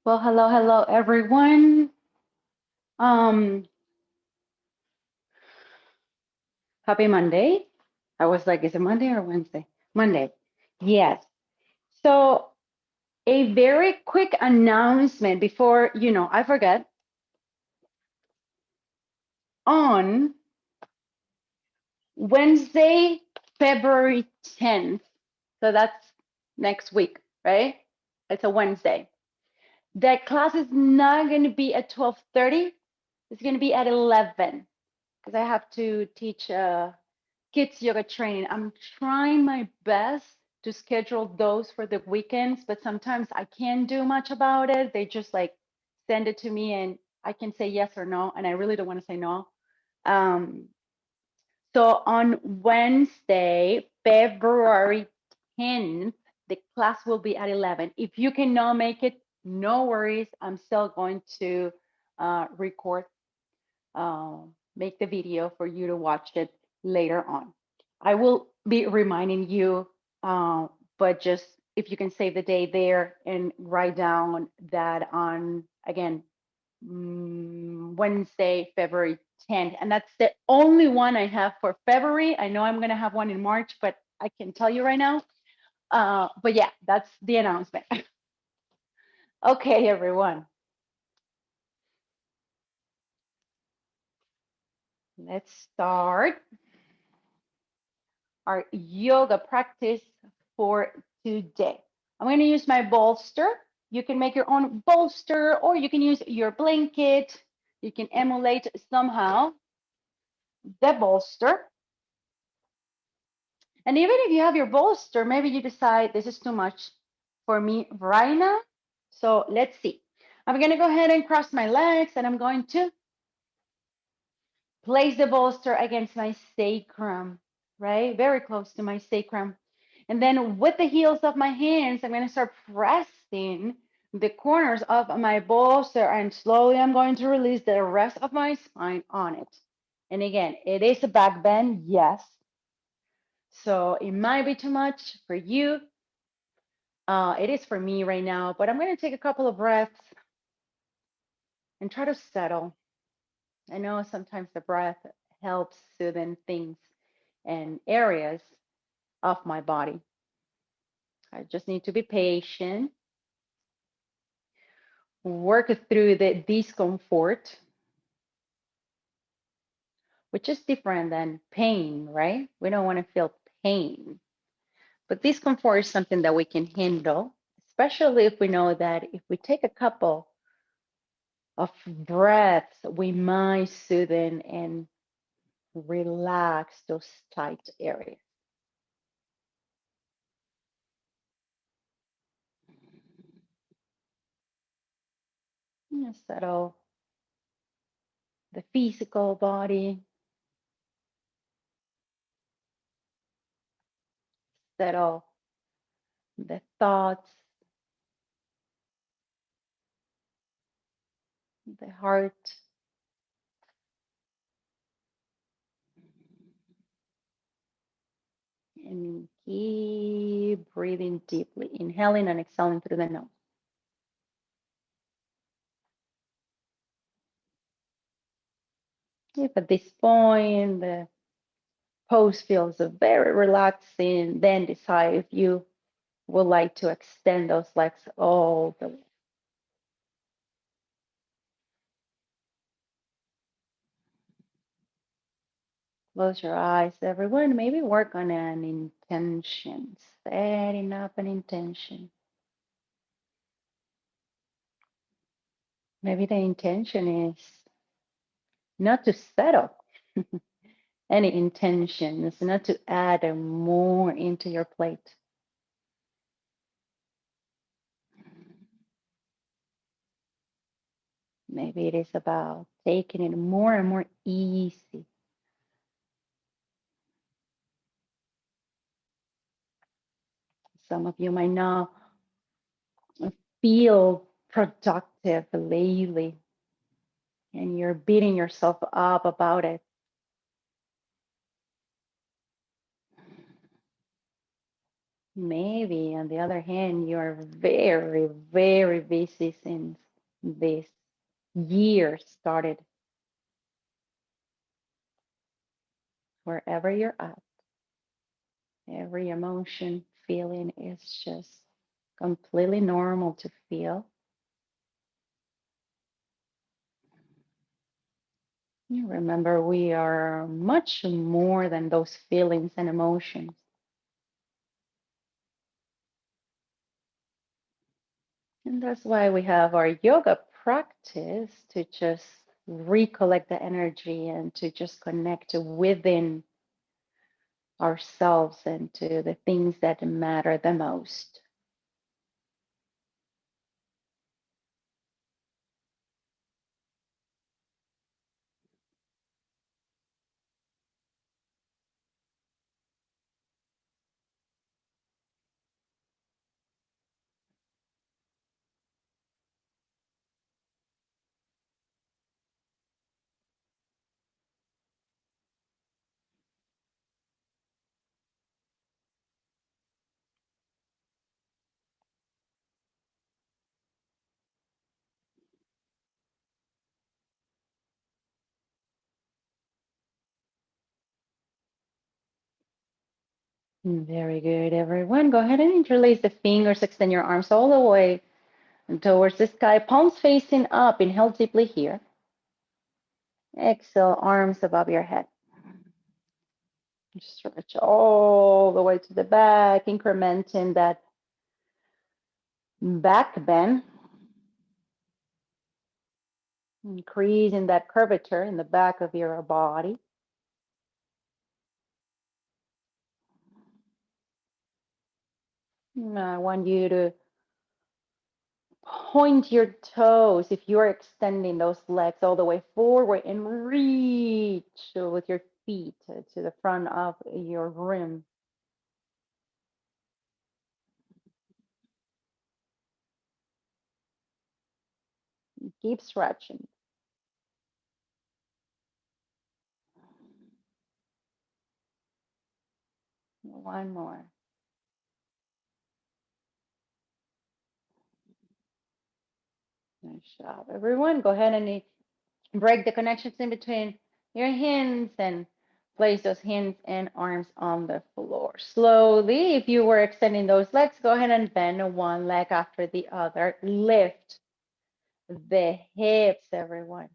Well, hello, everyone. Um, Happy Monday. I was like, is it Monday or Wednesday? Monday. Yes. So, a very quick announcement before, I forget. On Wednesday, February 10th, so that's next week, right? It's a Wednesday. That class is not going to be at 12:30. It's going to be at 11 because I have to teach kids yoga training. I'm trying my best to schedule those for the weekends, but sometimes I can't do much about it. They just like send it to me and I can say yes or no, and I really don't want to say no. Um, so on Wednesday, February 10th, the class will be at 11. If you cannot make it, no worries. I'm still going to record, uh, make the video for you to watch it later on. I will be reminding you, but just if you can save the day there and write down that on, again, Wednesday, February 10th. And that's the only one I have for February. I know I'm going to have one in March, but I can tell you right now. But yeah, that's the announcement. Okay, everyone. Let's start our yoga practice for today. I'm going to use my bolster. You can make your own bolster or you can use your blanket. You can emulate somehow the bolster. And even if you have your bolster, maybe you decide this is too much for me right now. So let's see. I'm going to go ahead and cross my legs and I'm going to place the bolster against my sacrum, right? Very close to my sacrum. And then with the heels of my hands, I'm going to start pressing the corners of my bolster and slowly I'm going to release the rest of my spine on it. And again, it is a back bend, yes. So it might be too much for you. It is for me right now, but I'm going to take a couple of breaths and try to settle. I know sometimes the breath helps soothe things and areas of my body. I just need to be patient, work through the discomfort, which is different than pain, right? We don't want to feel pain, but discomfort is something that we can handle, especially if we know that if we take a couple of breaths, we might soothe and relax those tight areas. Settle the physical body, settle the thoughts, the heart. And keep breathing deeply, inhaling and exhaling through the nose. If at this point the pose feels very relaxing, then decide if you would like to extend those legs all the way. Close your eyes, everyone. Maybe work on an intention, setting up an intention. Maybe the intention is not to settle any intention, it's not to add more into your plate. Maybe it is about taking it more and more easy. Some of you might not feel productive lately, and you're beating yourself up about it. Maybe, on the other hand, you're very, very busy since this year started. Wherever you're at, every emotion, feeling is just completely normal to feel. You remember, we are much more than those feelings and emotions. And that's why we have our yoga practice to just recollect the energy and to just connect within ourselves and to the things that matter the most. Very good, everyone. Go ahead and interlace the fingers, extend your arms all the way towards the sky, palms facing up. Inhale deeply here. Exhale, arms above your head. Stretch all the way to the back, incrementing that back bend, increasing that curvature in the back of your body. I want you to point your toes if you are extending those legs all the way forward and reach with your feet to the front of your rim. Keep stretching. One more. Nice job, everyone. Go ahead and break the connections in between your hands and place those hands and arms on the floor. Slowly, if you were extending those legs, go ahead and bend one leg after the other. Lift the hips, everyone.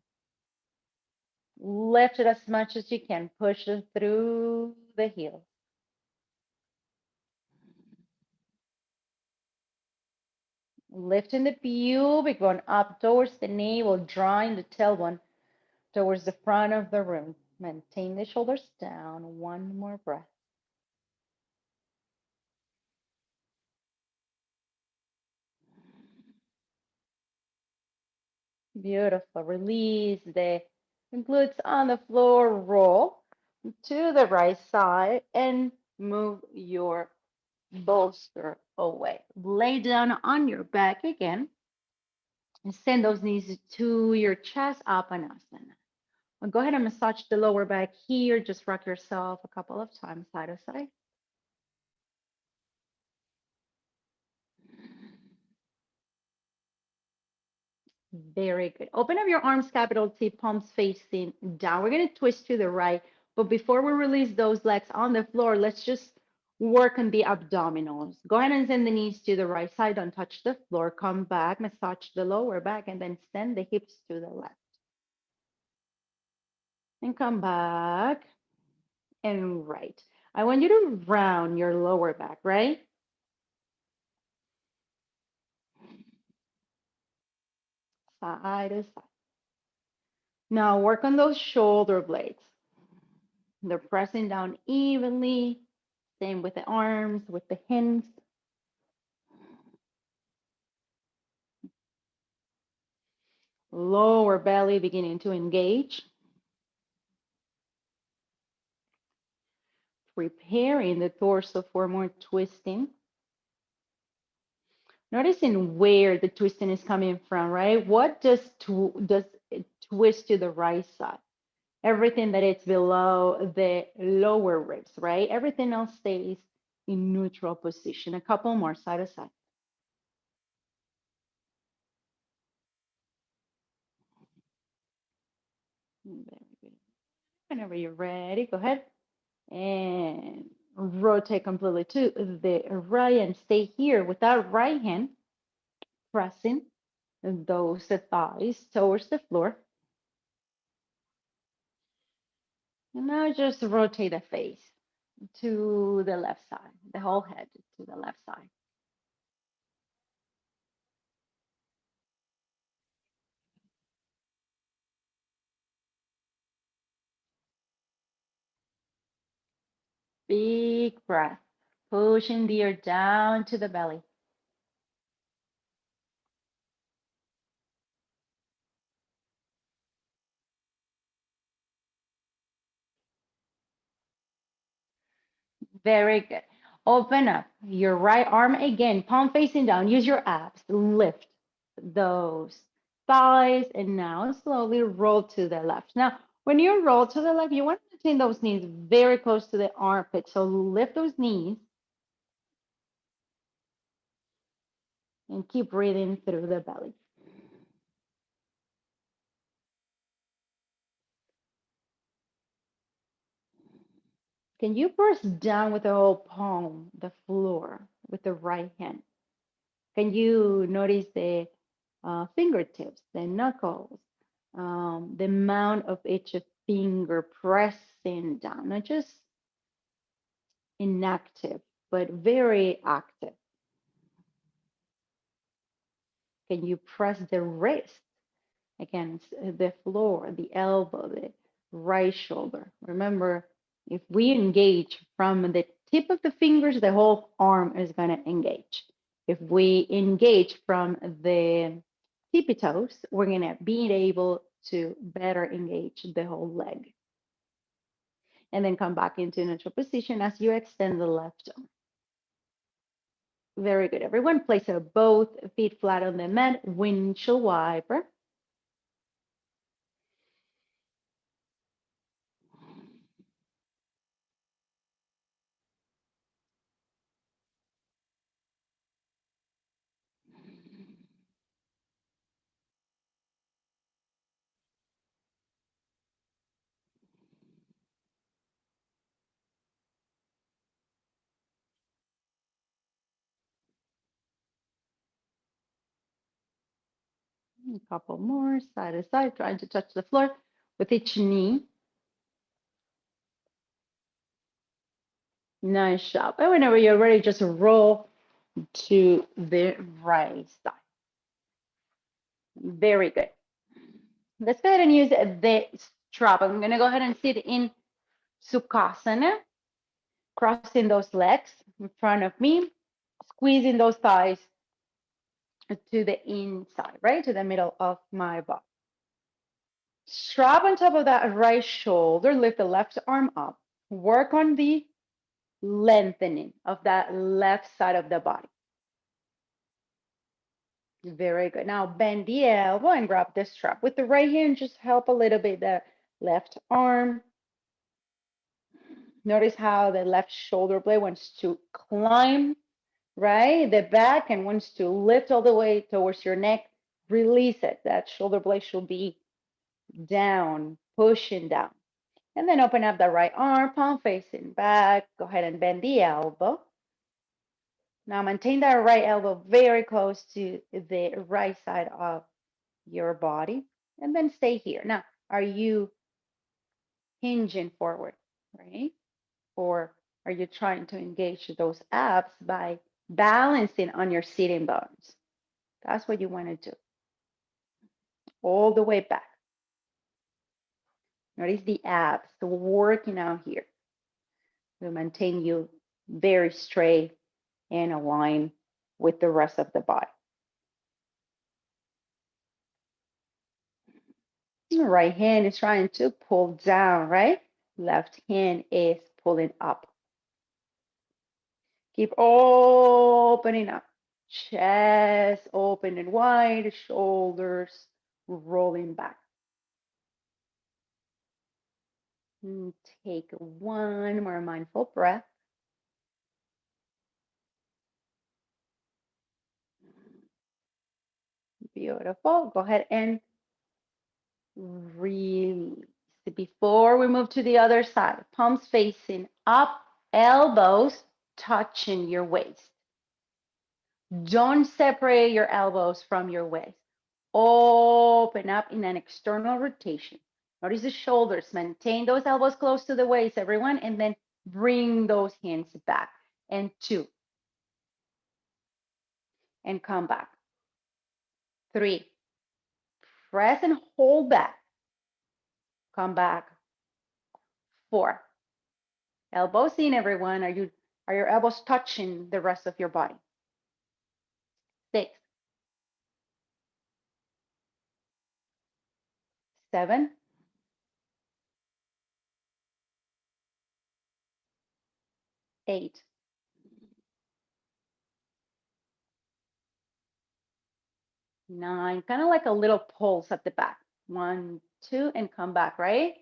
Lift it as much as you can. Push it through the heels. Lifting the pubic bone up towards the navel, drawing the tailbone towards the front of the room. Maintain the shoulders down. One more breath. Beautiful. Release the glutes on the floor. Roll to the right side and move your bolster away. Lay down on your back again and send those knees to your chest, Apanasana. Well, go ahead and massage the lower back here. Just rock yourself a couple of times side to side. Very good. Open up your arms, capital T, palms facing down. We're going to twist to the right. But before we release those legs on the floor, let's just work on the abdominals. Go ahead and send the knees to the right side. Don't touch the floor. Come back, massage the lower back, and then send the hips to the left. And come back. and right. I want you to round your lower back, right? Side to side. Now work on those shoulder blades. They're pressing down evenly. Same with the arms, with the hands. Lower belly beginning to engage. Preparing the torso for more twisting. Noticing where the twisting is coming from, right? What does it twist to the right side? Everything that is below the lower ribs, right? Everything else stays in neutral position. A couple more side to side. Very good. Whenever you're ready, go ahead and rotate completely to the right and stay here with that right hand pressing those thighs towards the floor. And now just rotate the face to the left side, the whole head to the left side. Big breath, pushing the air down to the belly. Very good. Open up your right arm again, palm facing down. Use your abs. Lift those thighs and now slowly roll to the left. Now, when you roll to the left, you want to maintain those knees very close to the armpit. So lift those knees and keep breathing through the belly. Can you press down with the whole palm, the floor, with the right hand? Can you notice the fingertips, the knuckles, the amount of each finger pressing down, not just inactive, but very active? Can you press the wrist against the floor, the elbow, the right shoulder? Remember, if we engage from the tip of the fingers, the whole arm is going to engage. If we engage from the tippy toes, we're going to be able to better engage the whole leg. And then come back into neutral position as you extend the left arm. Very good. Everyone, place both feet flat on the mat, windshield wiper. A couple more, side to side, trying to touch the floor with each knee. Nice job. And whenever you're ready, just roll to the right side. Very good. Let's go ahead and use the strap. I'm going to go ahead and sit in Sukhasana, crossing those legs in front of me, squeezing those thighs to the inside, right? To the middle of my body. Strap on top of that right shoulder, lift the left arm up. Work on the lengthening of that left side of the body. Very good. Now bend the elbow and grab the strap. With the right hand, just help a little bit the left arm. Notice how the left shoulder blade wants to climb, right? The back and wants to lift all the way towards your neck. Release it. That shoulder blade should be down, pushing down. And then open up the right arm, palm facing back. Go ahead and bend the elbow. Now maintain that right elbow very close to the right side of your body. And then stay here. Now, are you hinging forward, right? Or are you trying to engage those abs by balancing on your sitting bones? That's what you want to do. All the way back. Notice the abs working out here to maintain you very straight and aligned with the rest of the body. Right hand is trying to pull down, right? Left hand is pulling up. Keep opening up. Chest open and wide, shoulders rolling back. And take one more mindful breath. Beautiful. Go ahead and release. Before we move to the other side, palms facing up, elbows touching your waist. Don't separate your elbows from your waist. Open up in an external rotation. Notice the shoulders. Maintain those elbows close to the waist, everyone, and then bring those hands back. And 2. And come back. 3. Press and hold back. Come back. 4. Elbows in, everyone. Are your elbows touching the rest of your body? 6. 7. 8. 9. Kind of like a little pulse at the back. 1, 2, and come back, right?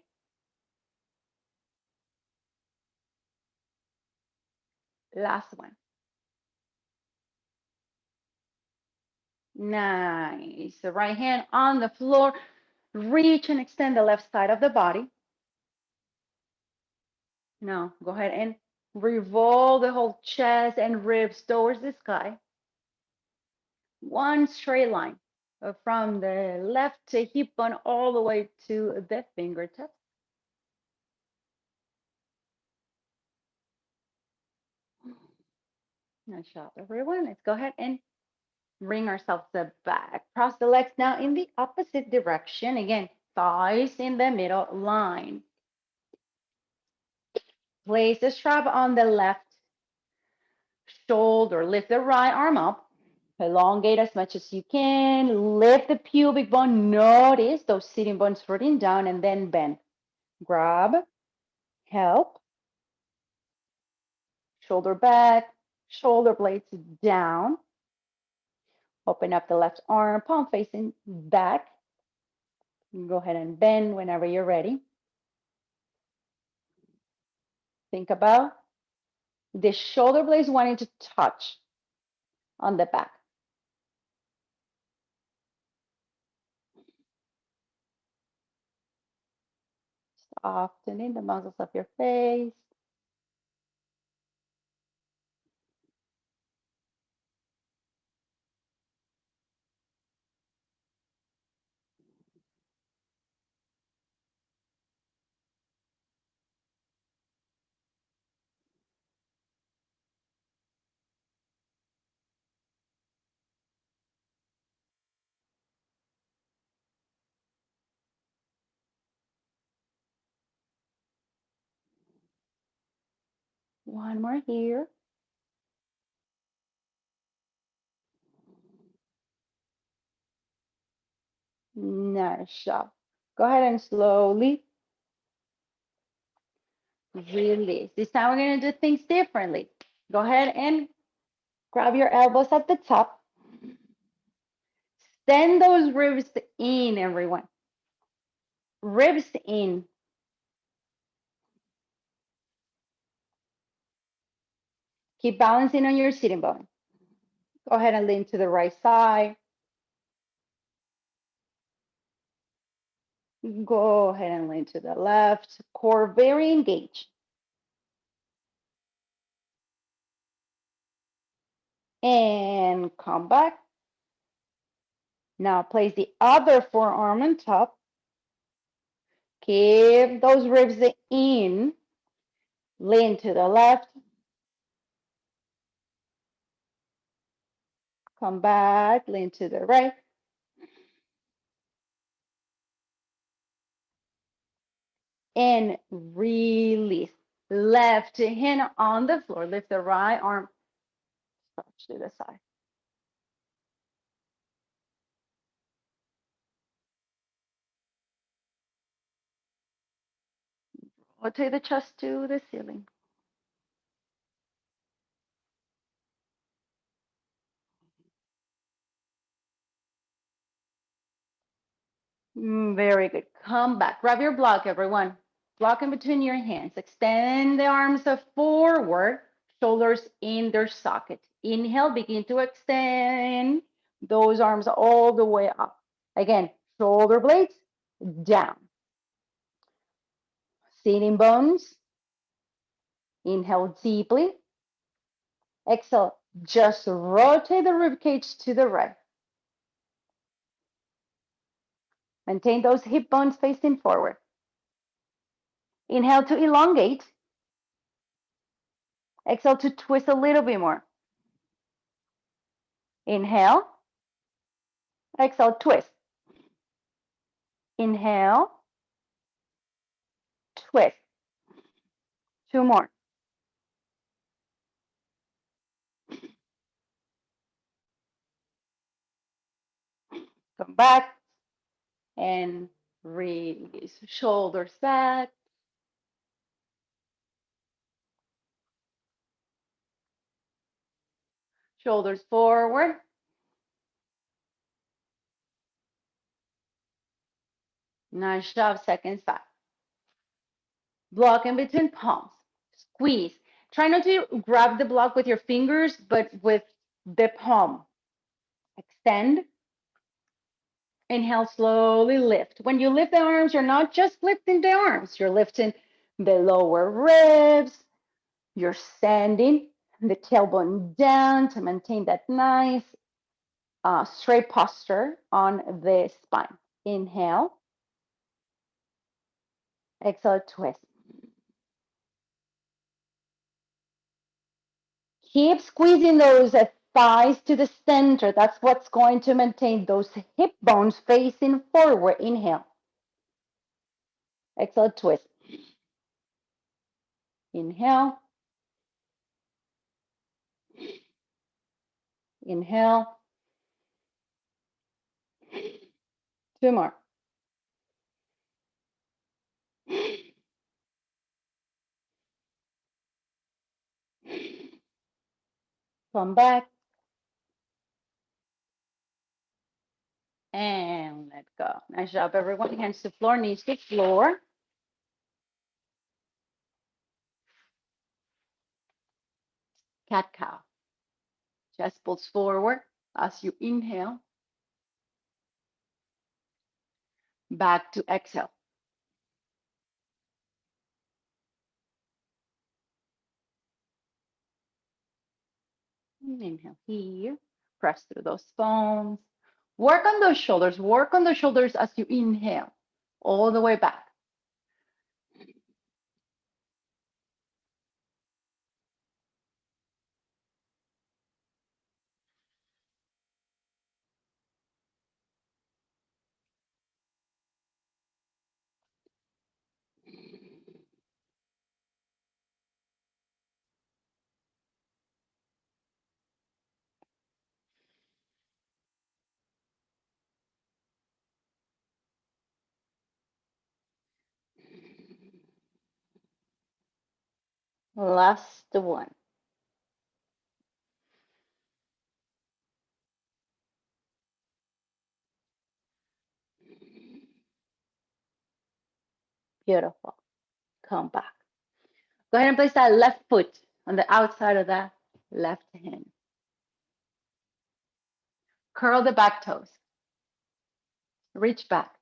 Last one. Nice. The right hand on the floor. Reach and extend the left side of the body. Now, go ahead and revolve the whole chest and ribs towards the sky. One straight line from the left hip bone all the way to the fingertips. Nice job, everyone. Let's go ahead and bring ourselves back. Cross the legs now in the opposite direction. Again, thighs in the middle line. Place the strap on the left shoulder. Lift the right arm up. Elongate as much as you can. Lift the pubic bone. Notice those sitting bones rooting down and then bend. Grab. Help. Shoulder back. Shoulder blades down. Open up the left arm, palm facing back. Go ahead and bend whenever you're ready. Think about the shoulder blades wanting to touch on the back. Softening the muscles of your face. One more here. Nice job. Go ahead and slowly release. This time we're going to do things differently. Go ahead and grab your elbows at the top. Send those ribs in, everyone. Ribs in. Keep balancing on your sitting bone. Go ahead and lean to the right side. Go ahead and lean to the left. Core very engaged. And come back. Now place the other forearm on top. Keep those ribs in. Lean to the left. Come back, lean to the right. And release. Left hand on the floor. Lift the right arm. Stretch to the side. Rotate the chest to the ceiling. Very good. Come back. Grab your block, everyone. Block in between your hands. Extend the arms forward, shoulders in their socket. Inhale, begin to extend those arms all the way up. Again, shoulder blades down. Sitting bones. Inhale deeply. Exhale, just rotate the rib cage to the right. Maintain those hip bones facing forward. Inhale to elongate. Exhale to twist a little bit more. Inhale. Exhale, twist. Inhale. Twist. Two more. Come back and release. Shoulders back. Shoulders forward. Nice job, second side. Block in between palms. Squeeze. Try not to grab the block with your fingers, but with the palm. Extend. Inhale, slowly lift. When you lift the arms, you're not just lifting the arms, you're lifting the lower ribs. You're sending the tailbone down to maintain that nice straight posture on the spine. Inhale. Exhale, twist. Keep squeezing those thighs to the center. That's what's going to maintain those hip bones facing forward. Inhale. Exhale, twist. Inhale. Inhale. Two more. Come back. And let go. Nice job, everyone. Hands to floor, knees to floor. Cat cow. Chest pulls forward as you inhale. Back to exhale. Inhale here. Press through those bones. Work on those shoulders. Work on the shoulders as you inhale. All the way back. Last one. Beautiful. Come back. Go ahead and place that left foot on the outside of that left hand. Curl the back toes. Reach back.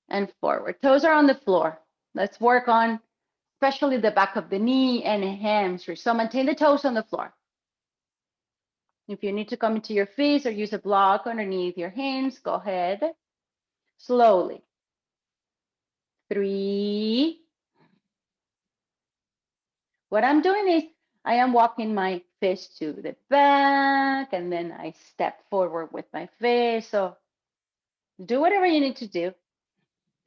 And forward. Toes are on the floor. Let's work on especially the back of the knee and hamstring. So maintain the toes on the floor. If you need to come into your feet or use a block underneath your hands, go ahead. Slowly. 3, What I'm doing is I am walking my fist to the back and then I step forward with my fist. So do whatever you need to do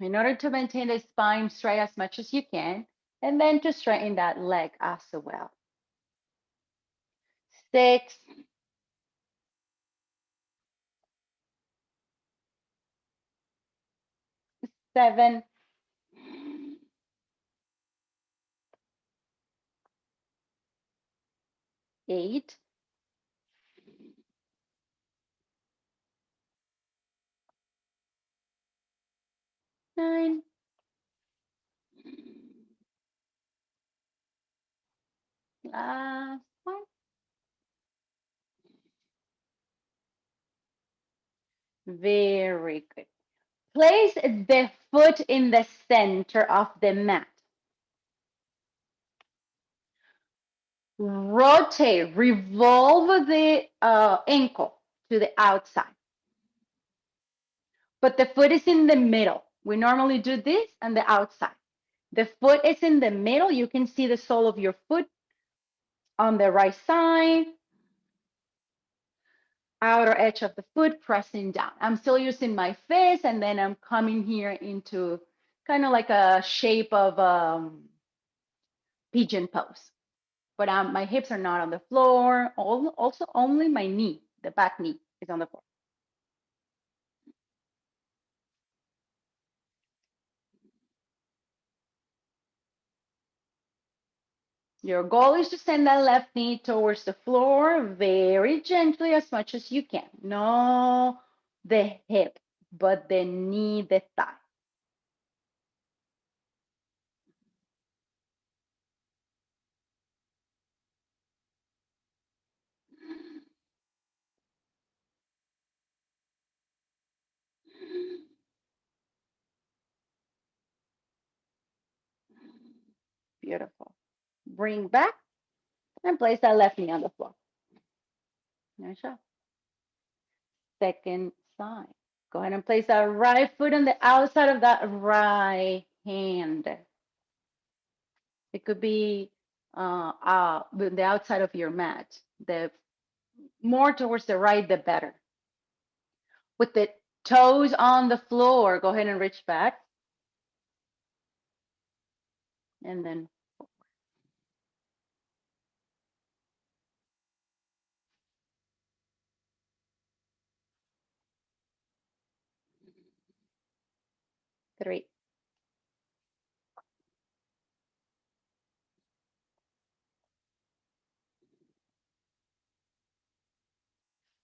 in order to maintain the spine straight as much as you can, and then to straighten that leg as well. 6, 7, 8, 9, last one. Very good. Place the foot in the center of the mat. Rotate, revolve the ankle to the outside. But the foot is in the middle. We normally do this on the outside. The foot is in the middle. You can see the sole of your foot on the right side, outer edge of the foot pressing down. I'm still using my fist, and then I'm coming here into kind of like a shape of pigeon pose. But my hips are not on the floor. Also, only my knee, the back knee, is on the floor. Your goal is to send that left knee towards the floor very gently as much as you can. No the hip, but the knee, the thigh. Beautiful. Bring back and place that left knee on the floor. Nice job. Second side. Go ahead and place that right foot on the outside of that right hand. It could be the outside of your mat. The more towards the right, the better. With the toes on the floor, go ahead and reach back. And then 3,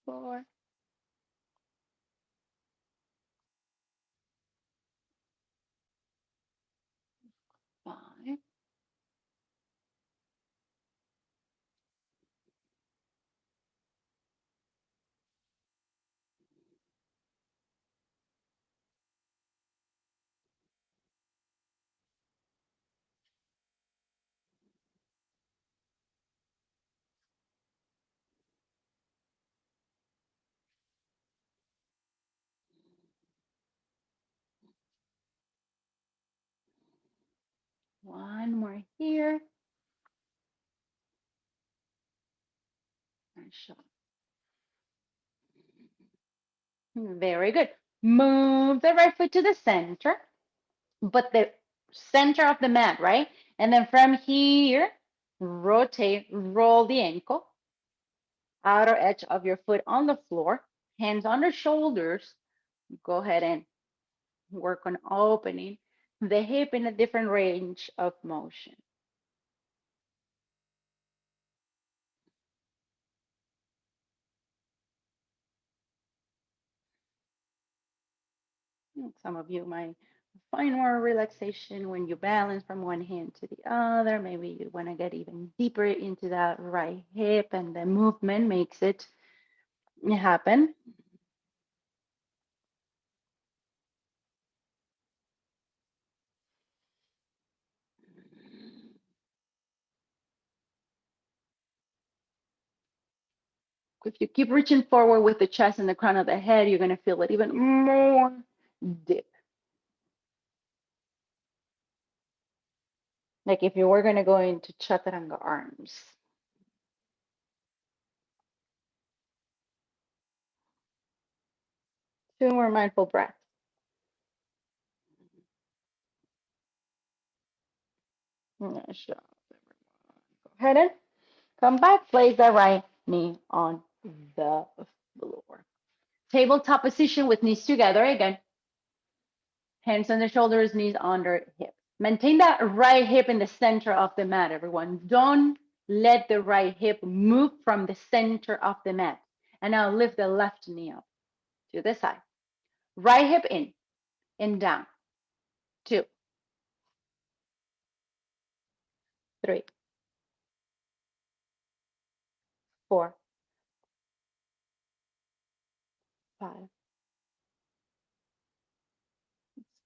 4, 5, 1 more here. Very good. Move the right foot to the center, but the center of the mat, right? And then from here, rotate, roll the ankle, outer edge of your foot on the floor, hands on the shoulders. Go ahead and work on opening the hip in a different range of motion. Some of you might find more relaxation when you balance from one hand to the other. Maybe you want to get even deeper into that right hip, and the movement makes it happen. If you keep reaching forward with the chest and the crown of the head, you're going to feel it even more dip. Like if you were going to go into chaturanga arms. 2 more mindful breaths. Go ahead and come back. Place the right knee on the floor. Tabletop position with knees together again. Hands on the shoulders, knees under hips. Maintain that right hip in the center of the mat, everyone. Don't let the right hip move from the center of the mat. And now lift the left knee up to the side. Right hip in and down. 2, 3, 4, 5,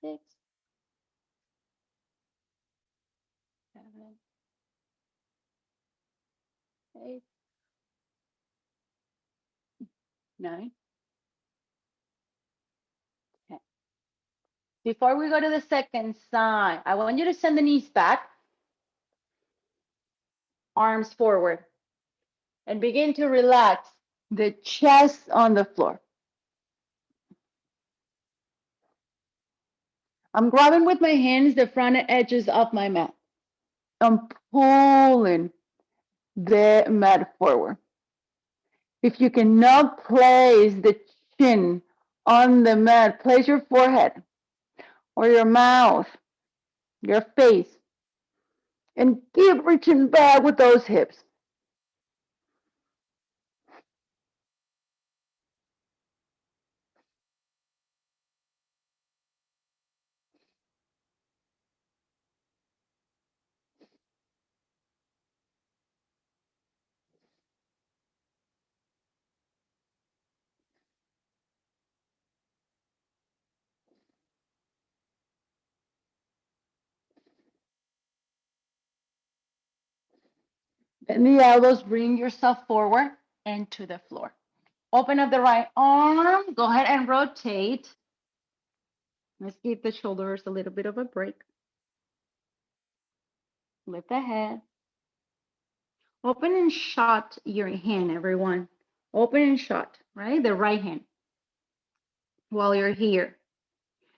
6, 7, 8, 9, 10. Before we go to the second side, I want you to send the knees back, arms forward, and begin to relax the chest on the floor. I'm grabbing with my hands the front edges of my mat. I'm pulling the mat forward. If you cannot place the chin on the mat, place your forehead or your mouth, your face, and keep reaching back with those hips. Bend the elbows, bring yourself forward and to the floor. Open up the right arm. Go ahead and rotate. Let's give the shoulders a little bit of a break. Lift the head. Open and shut your hand, everyone. Open and shut, right? The right hand while you're here.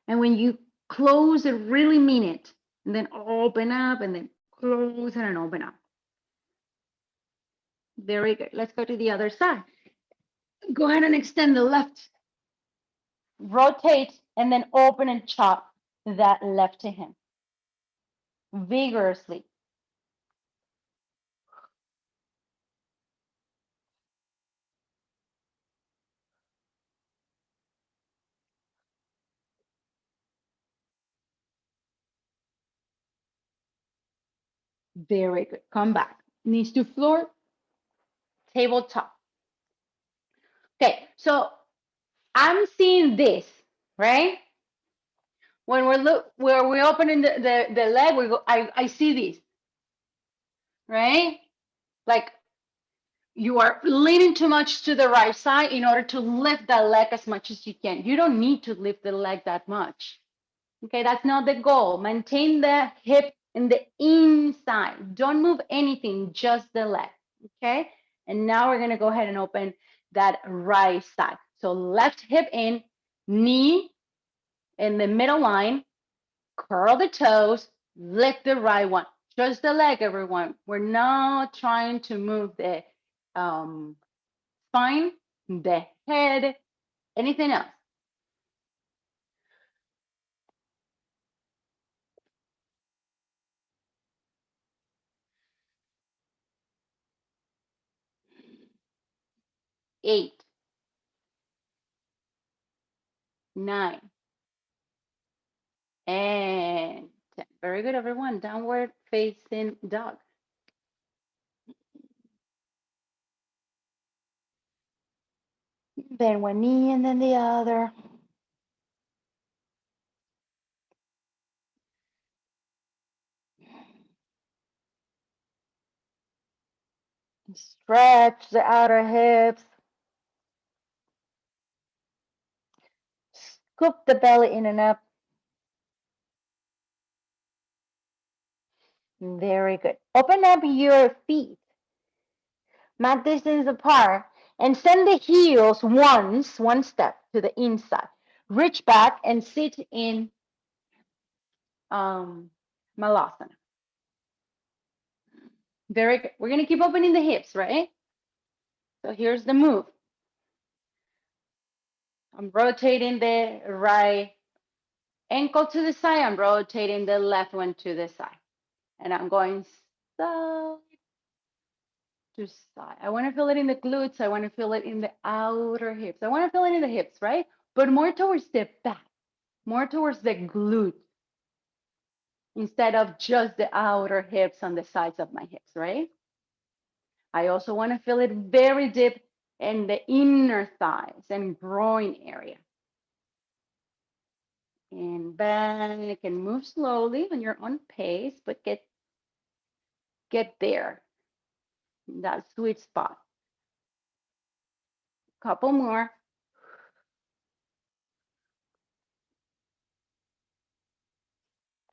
And when you close it, really mean it. And then open up and then close and open up. Very good. Let's go to the other side. Go ahead and extend the left. Rotate and then open and chop that left hand vigorously. Very good. Come back. Knees to floor, tabletop. Okay, so I'm seeing this, right? When we're opening the leg, we go, I see this, right? Like you are leaning too much to the right side in order to lift the leg as much as you can. You don't need to lift the leg that much. Okay, that's not the goal. Maintain the hip in the inside. Don't move anything, just the leg. Okay, and now we're gonna go ahead and open that right side. So left hip in, knee in the middle line, curl the toes, lift the right one. Just the leg, everyone. We're not trying to move the spine, the head, anything else. Eight, 9, and 10. Very good, everyone. Downward facing dog. Then one knee and then the other. Stretch the outer hips. Scoop the belly in and up. Very good. Open up your feet, mat distance apart, and send the heels one step to the inside. Reach back and sit in Malasana. Very good. We're going to keep opening the hips, right? So here's the move. I'm rotating the right ankle to the side. I'm rotating the left one to the side. And I'm going side to side. I want to feel it in the glutes. I want to feel it in the outer hips. I want to feel it in the hips, right? But more towards the back, more towards the glute, instead of just the outer hips on the sides of my hips, right? I also want to feel it very deep in the inner thighs and groin area. And back and move slowly on your own pace, but get there, that sweet spot. Couple more.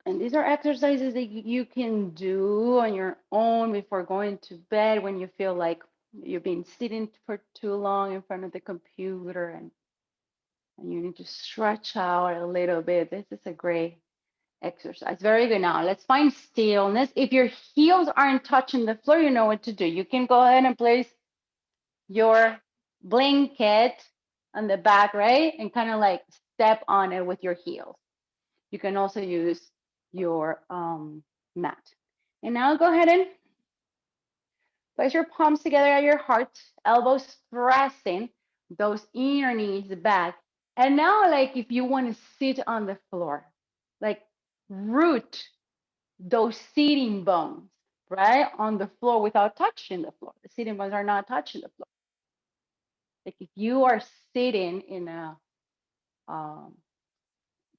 And these are exercises that you can do on your own before going to bed when you feel like you've been sitting for too long in front of the computer and you need to stretch out a little bit. This is a great exercise. Very good. Now let's find stillness. If your heels aren't touching the floor, you know what to do. You can go ahead and place your blanket on the back, right? And kind of like step on it with your heels. You can also use your mat. And now go ahead and place your palms together at your heart, elbows pressing those inner knees back. And now, like if you want to sit on the floor, like root those sitting bones, right, on the floor without touching the floor. The sitting bones are not touching the floor. Like if you are sitting in a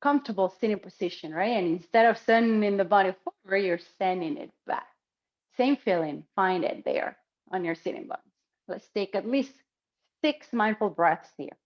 comfortable sitting position, right? And instead of sending the body forward, you're sending it back. Same feeling, find it there on your sitting bones. Let's take at least 6 mindful breaths here.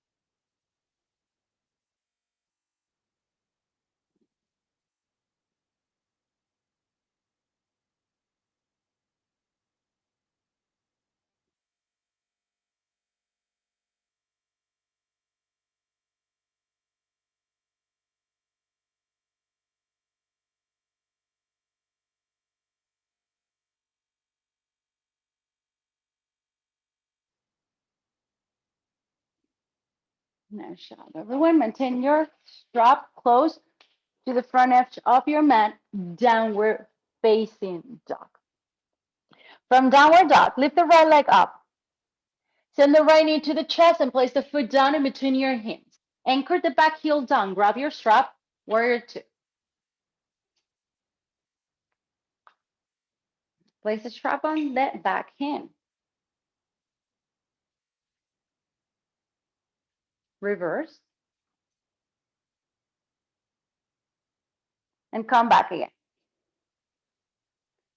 Nice job, everyone. Maintain your strap close to the front edge of your mat, downward facing dog. From downward dog, lift the right leg up. Send the right knee to the chest and place the foot down in between your hands. Anchor the back heel down. Grab your strap, warrior two. Place the strap on that back hand. Reverse. And come back again.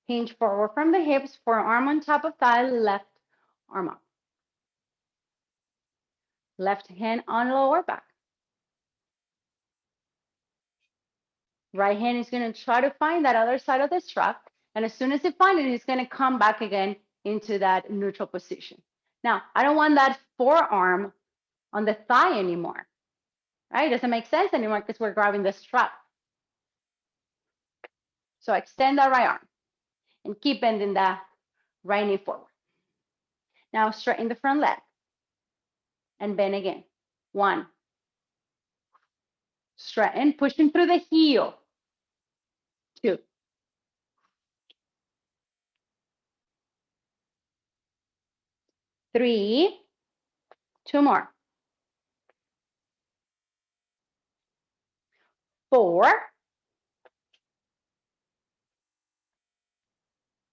Hinge forward from the hips, forearm on top of thigh, left arm up. Left hand on lower back. Right hand is going to try to find that other side of the strap. And as soon as it finds it, it's going to come back again into that neutral position. Now, I don't want that forearm on the thigh anymore, right? It doesn't make sense anymore because we're grabbing the strap. So extend that right arm and keep bending that right knee forward. Now straighten the front leg and bend again. 1. Straighten, pushing through the heel. 2. 3. 2 more. 4.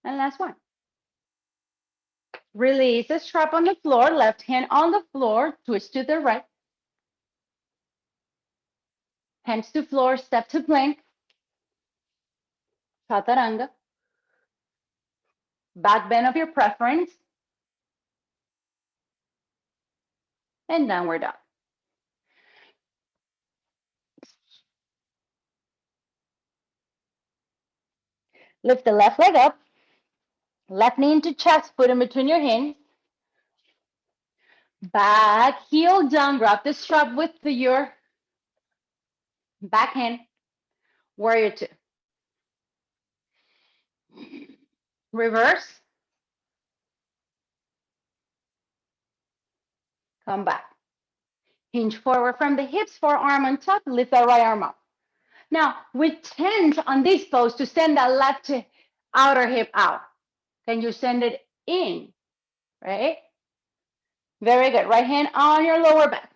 And last one. Release the strap on the floor, left hand on the floor, twist to the right. Hands to floor, step to plank. Chaturanga. Back bend of your preference. And downward dog. Lift the left leg up, left knee into chest, foot in between your hands. Back heel down, grab the strap with your back hand. Warrior two. Reverse. Come back. Hinge forward from the hips, forearm on top, lift the right arm up. Now, we tend on this pose to send that left outer hip out. Can you send it in, right? Very good. Right hand on your lower back.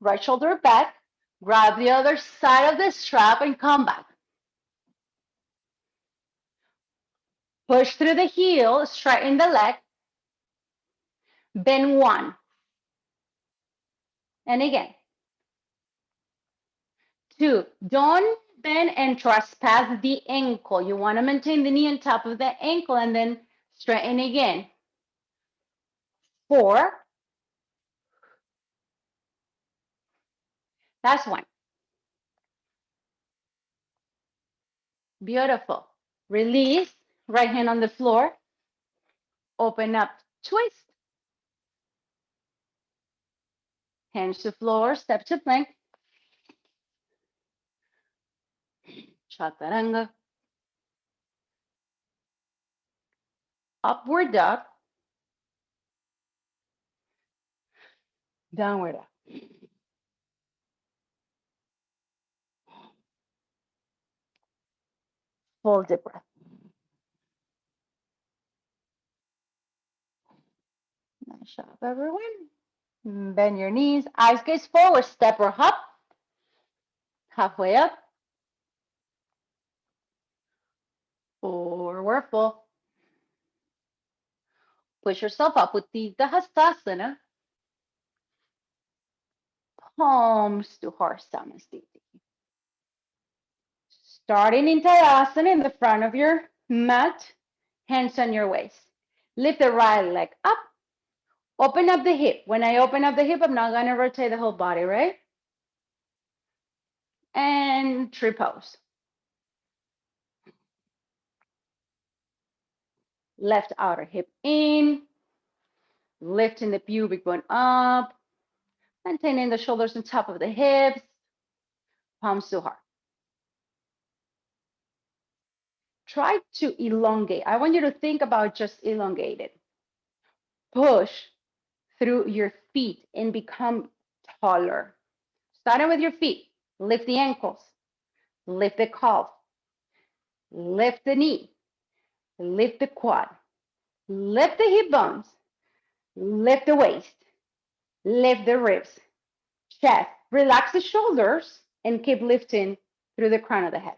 Right shoulder back. Grab the other side of the strap and come back. Push through the heel, straighten the leg. Bend one. And again. Two. Don't bend and trespass the ankle. You want to maintain the knee on top of the ankle and then straighten again. Four. That's one. Beautiful. Release. Right hand on the floor. Open up. Twist. Hands to floor. Step to plank. Chaturanga. Upward dog. Downward dog. Hold the breath. Nice job, everyone. Bend your knees. Eyes gaze forward. Step or hop. Halfway up. Forward fold. Push yourself up with the Hastasana. Palms to heart Samasthiti. Starting in Tadasana in the front of your mat. Hands on your waist. Lift the right leg up. Open up the hip. When I open up the hip, I'm not going to rotate the whole body, right? And tree pose. Left outer hip in. Lifting the pubic bone up. Maintaining the shoulders on top of the hips. Palms to heart. Try to elongate. I want you to think about just elongated. Push through your feet and become taller. Starting with your feet. Lift the ankles. Lift the calf. Lift the knee. Lift the quad. Lift the hip bones. Lift the waist. Lift the ribs. Chest. Relax the shoulders and keep lifting through the crown of the head.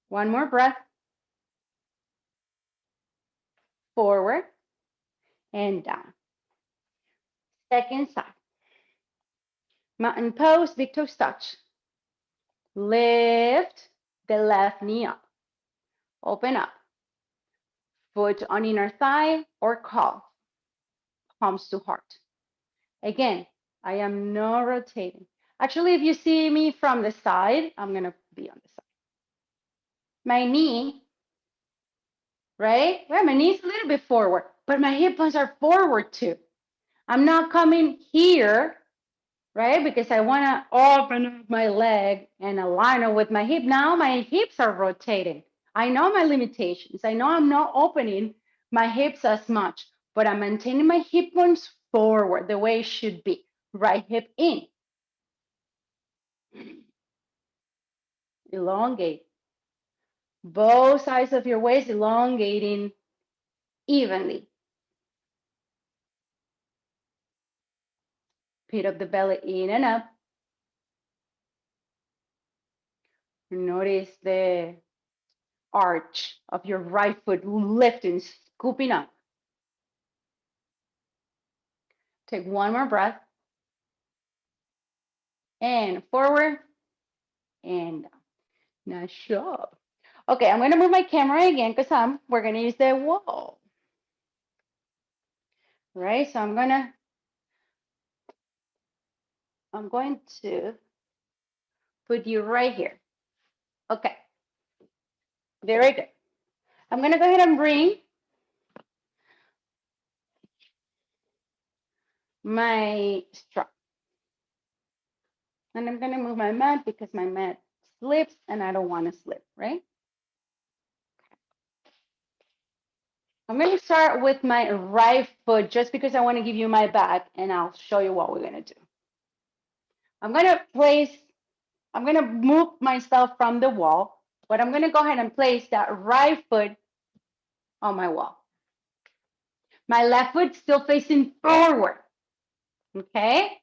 One more breath. Forward and down. Second side. Mountain pose, big toes touch. Lift the left knee up. Open up. Foot on inner thigh or calf. Palms to heart. Again, I am not rotating. Actually, if you see me from the side, I'm going to be on the side. My knee, right? Well, my knee is a little bit forward, but my hip bones are forward too. I'm not coming here, right? Because I want to open up my leg and align it with my hip. Now my hips are rotating. I know my limitations. I know I'm not opening my hips as much, but I'm maintaining my hip bones forward the way it should be. Right hip in. Elongate. Both sides of your waist elongating evenly. Pit of the belly in and up. Notice the arch of your right foot lifting, scooping up. Take one more breath. And forward and down. Nice job. Okay, I'm going to move my camera again because we're going to use the wall. Right, so I'm going to put you right here. Okay, Very good. I'm gonna go ahead and bring my strap. And I'm gonna move my mat because my mat slips and I don't wanna slip, right? I'm gonna start with my right foot just because I wanna give you my back and I'll show you what we're gonna do. I'm gonna move myself from the wall, but I'm gonna go ahead and place that right foot on my wall. My left foot still facing forward, okay?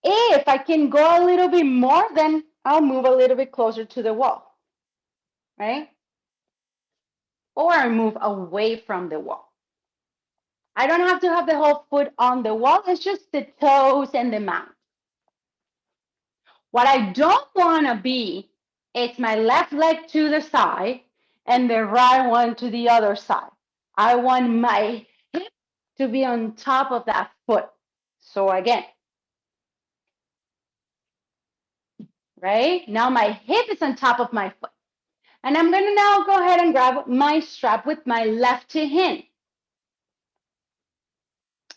If I can go a little bit more, then I'll move a little bit closer to the wall, right? Or I move away from the wall. I don't have to have the whole foot on the wall. It's just the toes and the mount. What I don't want to be is my left leg to the side and the right one to the other side. I want my hip to be on top of that foot. So again, right? Now my hip is on top of my foot. And I'm going to now go ahead and grab my strap with my left hand.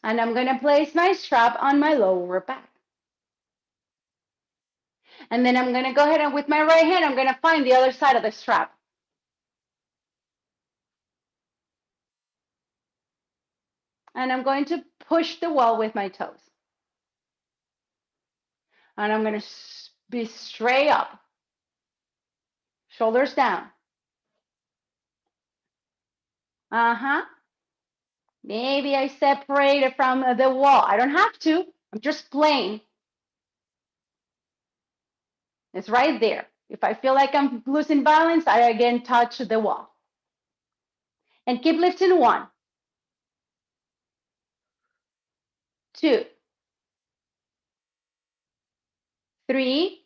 And I'm going to place my strap on my lower back. And then I'm going to go ahead and with my right hand, I'm going to find the other side of the strap. And I'm going to push the wall with my toes. And I'm going to be straight up, shoulders down. Uh-huh. Maybe I separate it from the wall. I don't have to. I'm just playing. It's right there. If I feel like I'm losing balance, I again touch the wall. And keep lifting 1, 2, 3,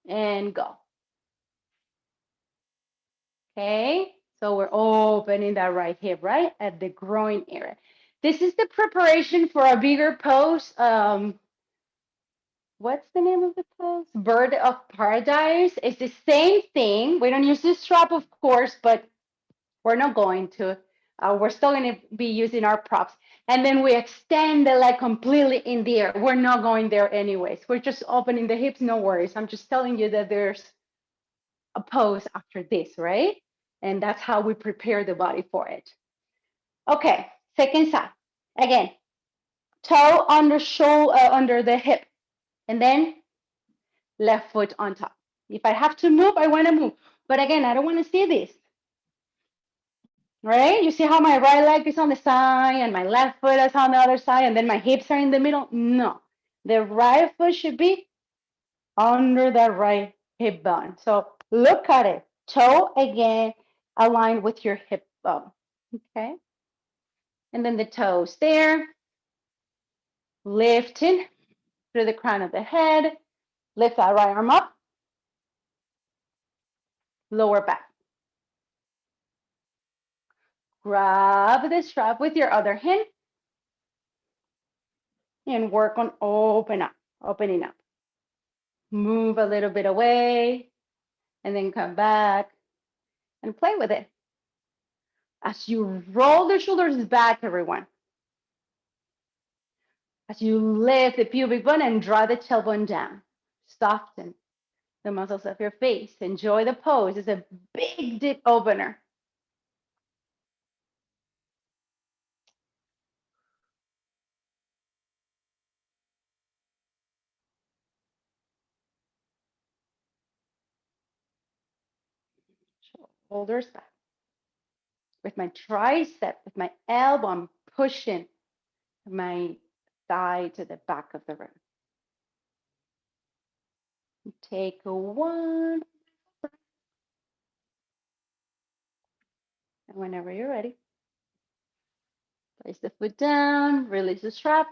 and go. Okay, so we're opening that right hip, right, at the groin area. This is the preparation for a bigger pose. What's the name of the pose? Bird of Paradise. It's the same thing. We don't use this strap, of course, but we're not going to. We're still going to be using our props. And then we extend the leg completely in the air. We're not going there anyways. We're just opening the hips, no worries. I'm just telling you that there's a pose after this, right? And that's how we prepare the body for it. Okay, second side. Again, toe under shoulder, under the hip, and then left foot on top. If I have to move, I want to move. But again, I don't want to see this. Right? You see how my right leg is on the side and my left foot is on the other side, and then my hips are in the middle? No. The right foot should be under the right hip bone. So look at it. Toe again aligned with your hip bone. Okay. And then the toes there. Lifting through the crown of the head. Lift that right arm up. Lower back. Grab the strap with your other hand and work on opening up. Move a little bit away and then come back and play with it. As you roll the shoulders back, everyone. As you lift the pubic bone and draw the tailbone down. Soften the muscles of your face. Enjoy the pose. It's a big deep opener. Shoulders back. With my tricep, with my elbow, I'm pushing my thigh to the back of the room. Take one. And whenever you're ready, place the foot down, release the strap,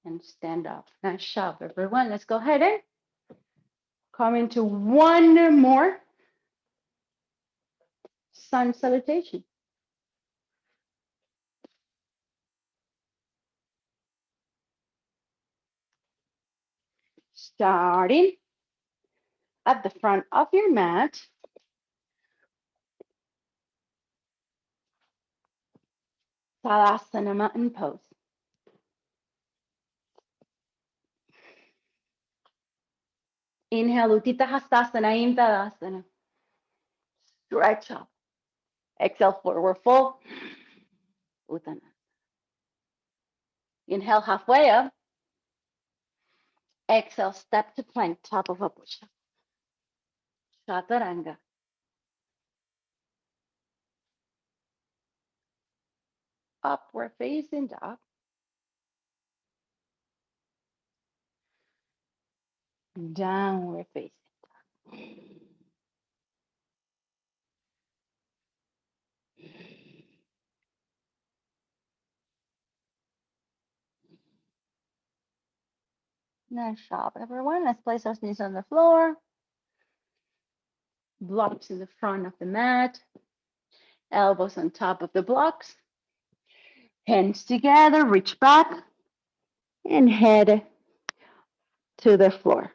and stand up. Nice job, everyone. Let's go ahead and come into one more sun salutation. Starting at the front of your mat. Tadasana, mountain pose. Inhale, Utthita Hastasana in Tadasana. Stretch up. Exhale, forward fold. Uttanasana. Inhale, halfway up. Exhale, step to plank, top of a push-up. Chaturanga. Upward facing dog. Downward facing dog. Nice job, everyone. Let's place our knees on the floor. Blocks in the front of the mat. Elbows on top of the blocks. Hands together, reach back, and head to the floor.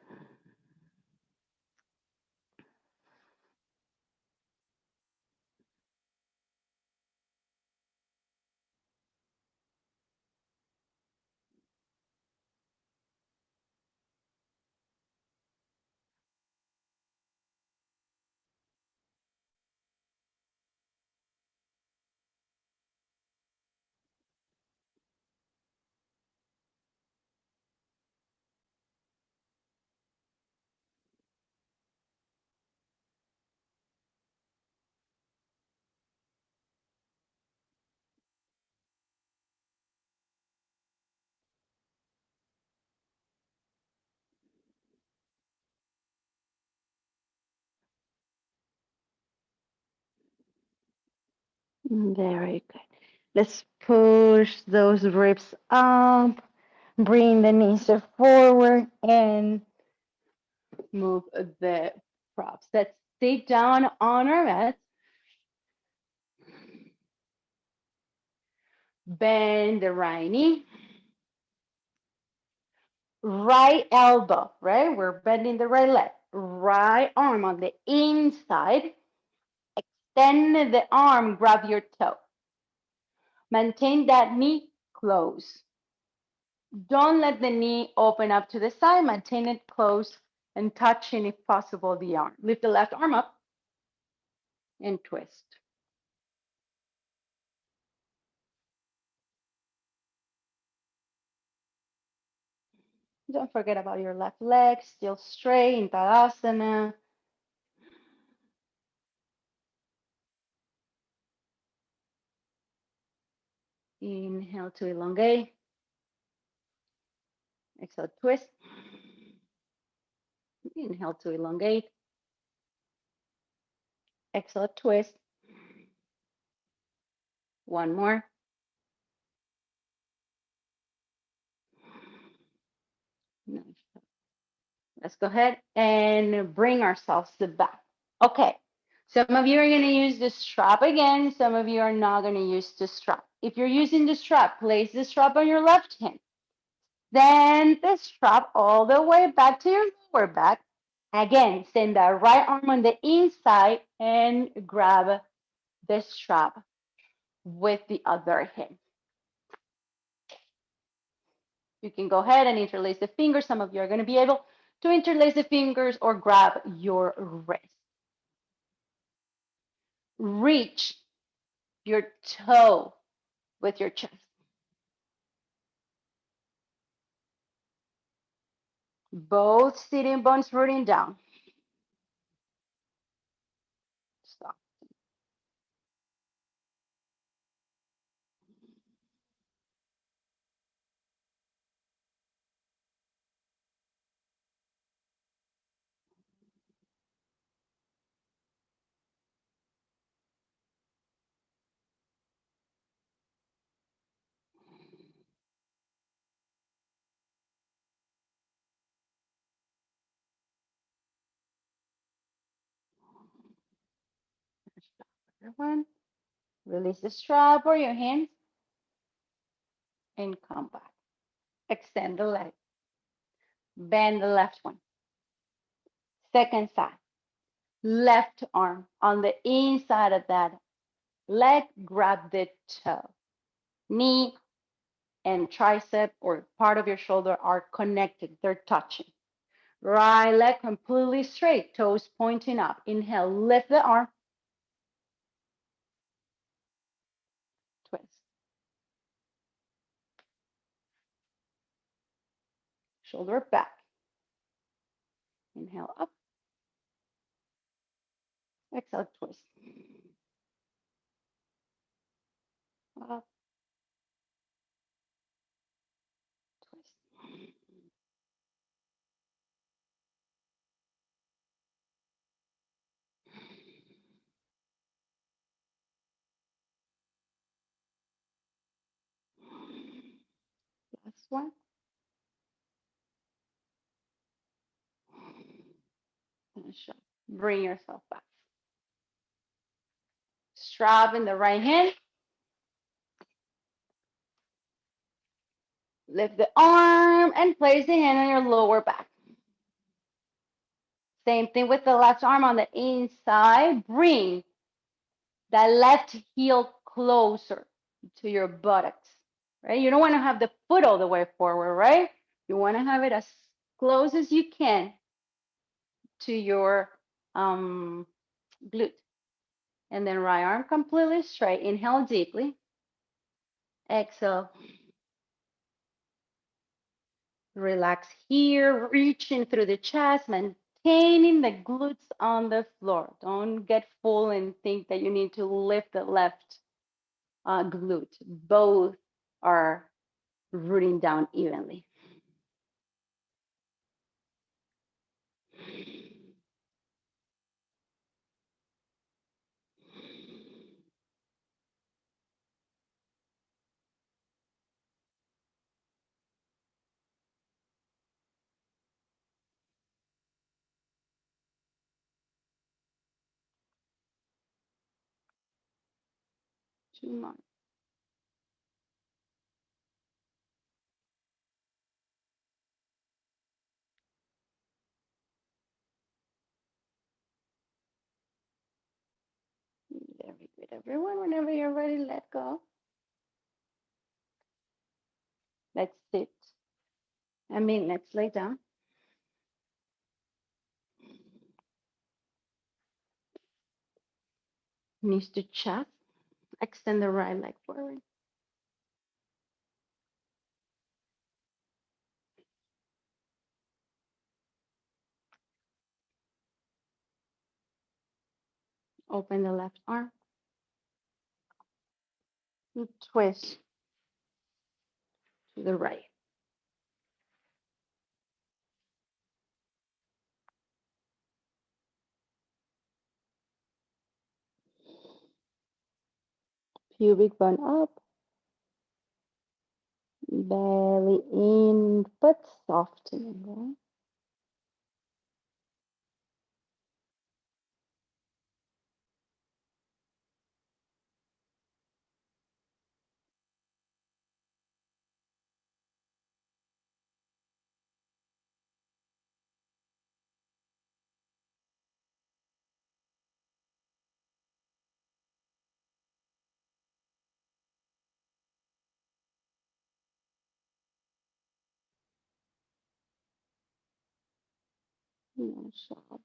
Very good. Let's push those ribs up. Bring the knees forward and move the props. Let's sit down on our mat. Bend the right knee. Right elbow, right? We're bending the right leg. Right arm on the inside. Extend the arm, grab your toe. Maintain that knee close. Don't let the knee open up to the side. Maintain it close and touching, if possible, the arm. Lift the left arm up and twist. Don't forget about your left leg, still straight in Tadasana. Inhale to elongate. Exhale, twist. Inhale to elongate. Exhale, twist. One more. Let's go ahead and bring ourselves to back. Okay, some of you are going to use the strap again. Some of you are not going to use the strap. If you're using the strap, place the strap on your left hand. Then the strap all the way back to your lower back. Again, send that right arm on the inside and grab the strap with the other hand. You can go ahead and interlace the fingers. Some of you are going to be able to interlace the fingers or grab your wrist. Reach your toe with your chest. Both sitting bones rooting down. Stop. Everyone, release the strap or your hands and come back. Extend the leg. Bend the left one. Second side, left arm on the inside of that leg, grab the toe. Knee and tricep or part of your shoulder are connected, they're touching. Right leg completely straight, toes pointing up. Inhale, lift the arm, twist. Shoulder back. Inhale up, exhale, twist. Up, twist. Last one. Finish up. Bring yourself back. Strap in the right hand. Lift the arm and place the hand on your lower back. Same thing with the left arm on the inside. Bring that left heel closer to your buttocks, right? You don't want to have the foot all the way forward, right? You want to have it as close as you can to your glute. And then right arm completely straight. Inhale deeply. Exhale. Relax here, reaching through the chest, maintaining the glutes on the floor. Don't get full and think that you need to lift the left glute. Both are rooting down evenly. Two more. Very good, everyone. Whenever you're ready, let go. Let's sit. Let's lay down. Knees to chest. Extend the right leg forward. Open the left arm. And twist to the right. Pubic bone up. Belly in, but softening. Right? Nice job.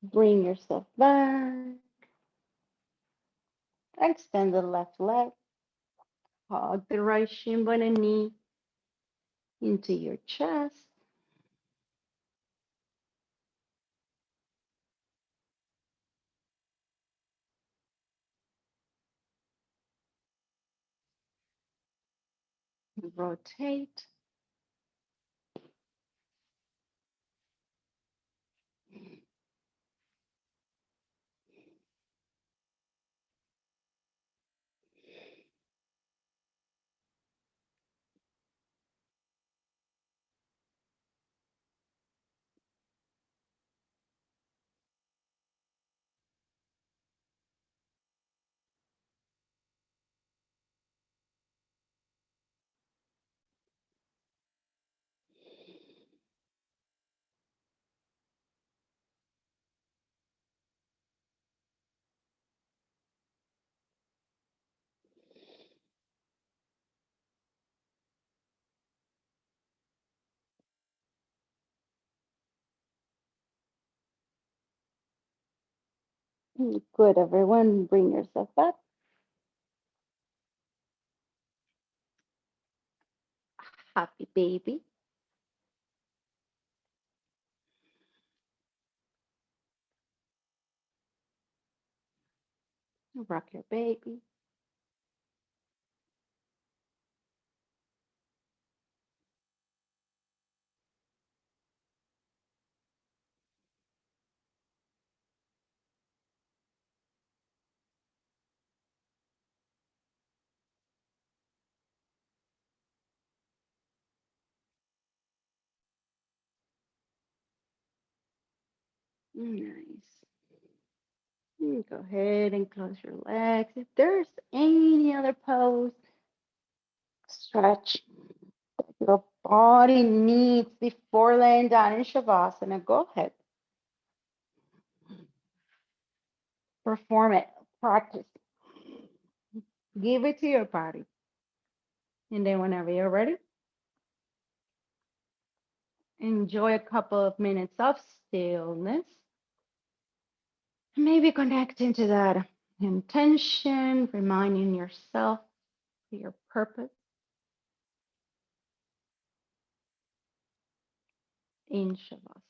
Bring yourself back. Extend the left leg. Hug the right shin bone and knee into your chest. Rotate. Good, everyone. Bring yourself up. Happy baby. Rock your baby. Nice. Go ahead and close your legs. If there's any other pose, stretch your body needs before laying down in Shavasana, go ahead. Perform it. Practice. Give it to your body. And then whenever you're ready, enjoy a couple of minutes of stillness. Maybe connecting to that intention, reminding yourself of your purpose in Shavasana.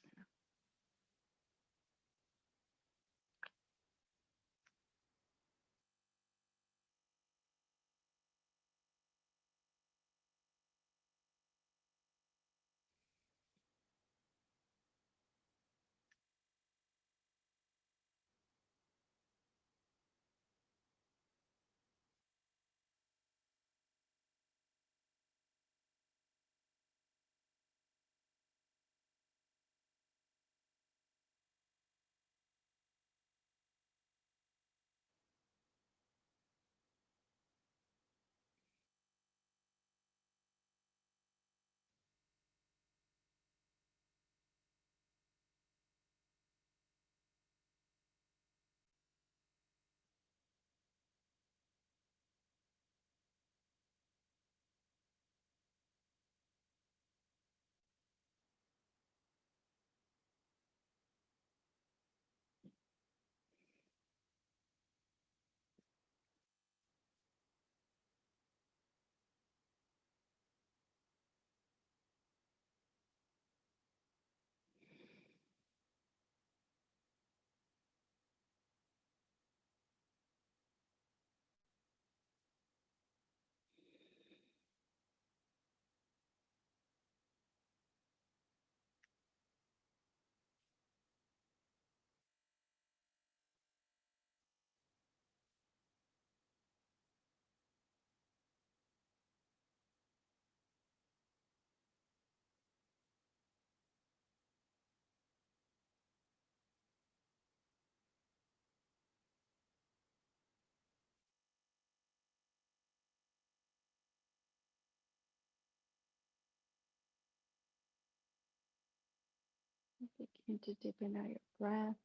Begin to deepen out your breath.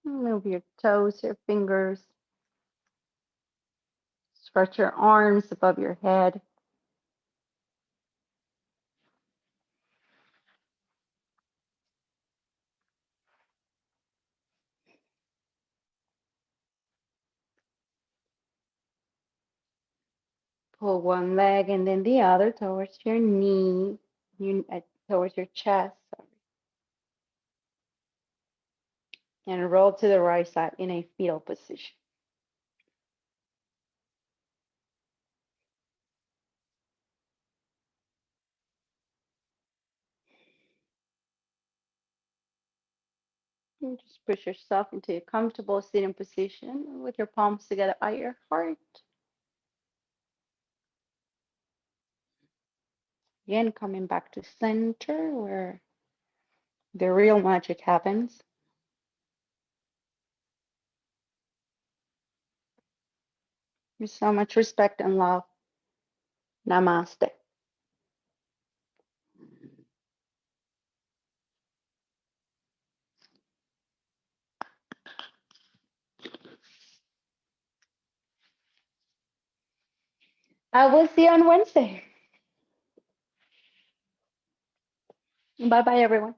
Move your toes, your fingers. Stretch your arms above your head. Pull one leg and then the other towards your knee, towards your chest, and roll to the right side in a fetal position. And just push yourself into a comfortable sitting position with your palms together at your heart. Again, coming back to center where the real magic happens. With so much respect and love. Namaste. I will see you on Wednesday. Bye bye, everyone.